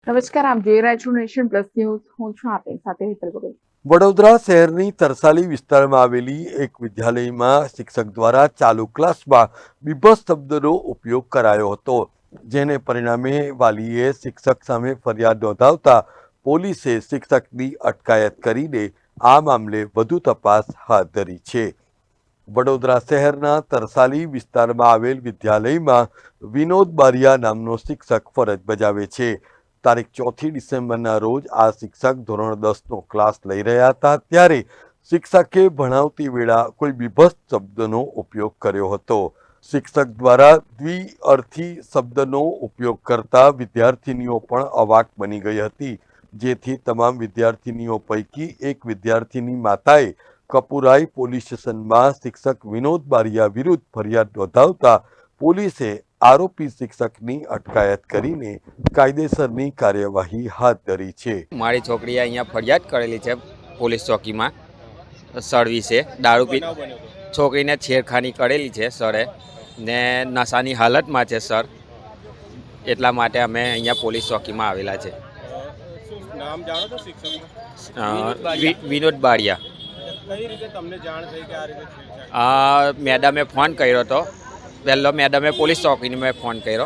નમસ્કાર, આપ જોઈ રહ્યા છો નેશન પ્લસ ન્યૂઝ. હું છું આપની સાથે હેતલ ભગત. વડોદરા શહેરની તરસાલી વિસ્તારમાં આવેલી એક વિદ્યાલયમાં શિક્ષક દ્વારા ચાલુ ક્લાસમાં બીભત્સ શબ્દનો ઉપયોગ કરાયો હતો, જેને પરિણામે વાલીએ શિક્ષક સામે ફરિયાદ નોંધાવતા પોલીસે શિક્ષકની અટકાયત કરીને આ મામલે વધુ તપાસ હાથ ધરી છે. વડોદરા શહેરના તરસાલી વિસ્તારમાં આવેલ વિદ્યાલયમાં વિનોદ બારિયા નામનો શિક્ષક ફરજ બજાવે છે. તારીખ 4 ડિસેમ્બરના રોજ આ શિક્ષક ધોરણ 10નો ક્લાસ લઈ રહ્યા હતા, ત્યારે શિક્ષકે ભણાવતી વેળા કોઈ બીભત્સ શબ્દનો ઉપયોગ કર્યો હતો. શિક્ષક દ્વારા દ્વિઅર્થી શબ્દનો ઉપયોગ કરતા વિદ્યાર્થીનીઓ પણ અવાક બની ગઈ હતી, જેથી તમામ વિદ્યાર્થીનીઓ પૈકી એક વિદ્યાર્થીની માતાએ કપુરાઈ પોલીસ સ્ટેશનમાં શિક્ષક વિનોદ બારિયા વિરુદ્ધ ફરિયાદ નોંધાવતા પોલીસે આરોપી શિક્ષકની અટકાયત કરીને કાયદેસરની કાર્યવાહી હાથ ધરી છે. મારી છોકરીએ અહીંયા ફરિયાદ કરેલી છે પોલીસ ચોકીમાં સર વિશે. દારૂ પી છોકરીને છેડખાની કરેલી છે સરે, ને નશાની હાલતમાં છે સર. એટલા માટે અમે અહીંયા પોલીસ ચોકીમાં આવેલા છે. નામ જાણો છો શિક્ષકનું? વિનોદ બારિયા. કઈ રીતે તમને જાણ થઈ કે આ રીતે મેડમે ફોન કર્યો હતો. પહેલો મેડમે પોલીસ ચોકીને મેં ફોન કર્યો.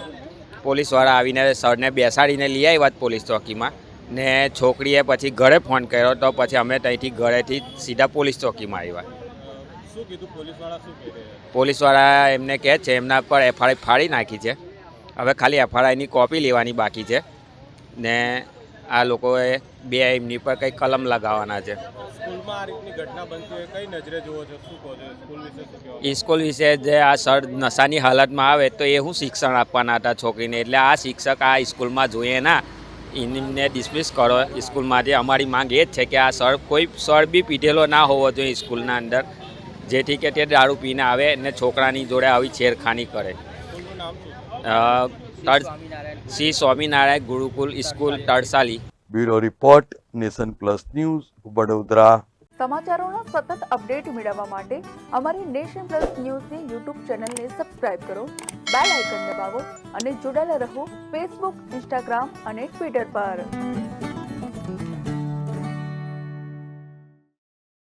પોલીસવાળા આવીને સરને બેસાડીને લઈ આવ્યા પોલીસ ચોકીમાં, ને છોકરીએ પછી ઘરે ફોન કર્યો તો પછી અમે ત્યાંથી ઘરેથી સીધા પોલીસ ચોકીમાં આવ્યા. શું કીધું પોલીસવાળા? શું કહે છે? પોલીસવાળા એમને કહે છે એમના પર એફઆઈઆર ફાડી નાખી છે. હવે ખાલી એફઆઈઆરની કોપી લેવાની બાકી છે, ને આ લોકોએ એમની પર કંઈ કલમ લગાવવાના છે. સ્કૂલમાં આ રીતની ઘટના બનતી હોય કઈ નજરે જુઓ છો? શું કહો છો? સ્કૂલ વિશે શું કહેવા? સ્કૂલ વિશે જે આ સર નશાની હાલતમાં આવે તો એ શું શિક્ષણ આપવાના હતા છોકરીને? એટલે આ શિક્ષક આ સ્કૂલમાં જોઈએ ના, એમને ડિસમિસ કરો સ્કૂલમાંથી. અમારી માંગ એ જ છે કે આ કોઈ સર બી પીધેલો ના હોવો જોઈએ સ્કૂલના અંદર, જેથી કે તે દારૂ પીને આવે અને છોકરાની જોડે આવી છેડખાની કરે. સ્કૂલનું નામ શું છે? Shri Swaminarayan Gurukul school Tarsali. Bureau report, Nation Plus News, Vadodara. સમાચારોના સતત અપડેટ મેળવવા માટે અમારી નેશન પ્લસ ન્યૂઝની યુટ્યુબ ચેનલને સબસ્ક્રાઇબ કરો, બેલ આઇકન દબાવો અને જોડાયેલા રહો ફેસબુક, ઇન્સ્ટાગ્રામ અને ટ્વિટર પર.